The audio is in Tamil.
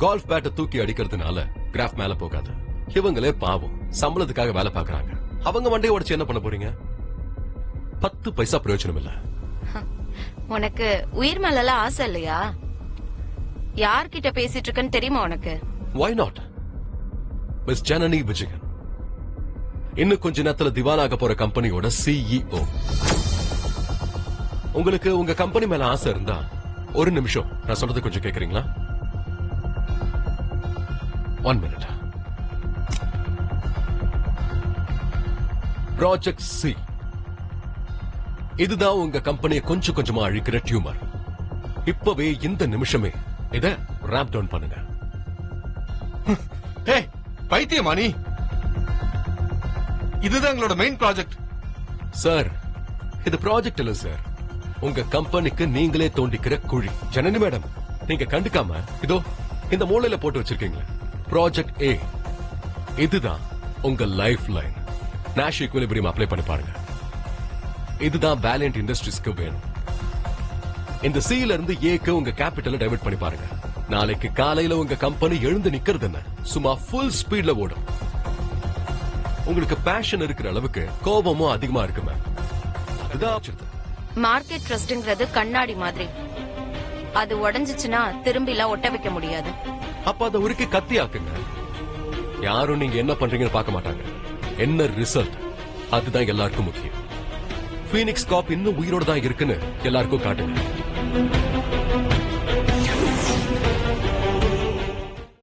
கால்ஃப் பேட்டை தூக்கி அடிக்கிறதுனால கிராஃப் மேல போகாது. இவங்களே பாவம் சம்பளத்துக்காக வேலை பாக்குறாங்க. அவங்க மண்டையை உடைச்சு என்ன பண்ண போறீங்க? 10 பைசா பிரயோஜனம் இல்ல. உனக்கு உயிர் மேல ஆசை இல்லையா? யார்கிட்ட பேசிட்டு இருக்கன்னு தெரியுமா உனக்கு? Why not? Miss Janani Vijayan, இன்னும் கொஞ்ச நேரத்துல திவாலாக போற கம்பெனியோட CEO. உங்களுக்கு உங்க கம்பெனி மேல ஆசை இருந்தா ஒரு நிமிஷம் நான் சொல்றது கொஞ்சம் கேக்குறீங்களா? 1 minute. Project C. இதுதான் உங்க கம்பெனியை கொஞ்சம் கொஞ்சமா அழிக்கிற டியூமர். இப்பவே இந்த நிமிஷமே இத ராப் டவுன் பண்ணுங்க. பைத்தியமா நீ? இதுதான் எங்களோட மெயின் ப்ராஜெக்ட். சார், இது ப்ராஜெக்ட் இல்ல சார், உங்க கம்பெனிக்கு நீங்களே தோண்டிக்கிற குழி. ஜனனி மேடம், நீங்க கண்டுக்காம இதோ இந்த மூலையில போட்டு வச்சிருக்கீங்களே ப்ராஜெக்ட் A. இதுதான் உங்க life line. Nash equilibrium apply பண்ணி பாருங்க. இதுதான் வேலியன்ட் இண்டஸ்ட்ரீஸ்க்கு வேணும். இந்த C ல இருந்து Aக்கு உங்க கேபிட்டலை டைவர்ட் பண்ணி பாருங்க. நாளைக்கு காலையில உங்க கம்பெனி எழுந்து நிக்கிறது என்ன சும்மா ஃபுல் ஸ்பீட்ல ஓடும். உங்களுக்கு பேஷன் இருக்கிற அளவுக்கு கோபமும் அதிகமா இருக்குமே. மார்க்கெட் ட்ரஸ்ட்ங்கிறது கண்ணாடி மாதிரி. அது உடைஞ்சிச்சுன்னா திரும்பிலாம் ஒட்ட வைக்க முடியாது. அப்ப அதை உருக்கி கத்தி ஆக்குங்க. யாரும் நீங்க என்ன பண்றீங்கன்னு பார்க்க மாட்டாங்க. என்ன ரிசல்ட், அதுதான் எல்லாருக்கும் முக்கியம். பீனிக்ஸ் காப் இன்னும் உயிரோட தான் இருக்குன்னு எல்லாருக்கும் காட்டுங்க.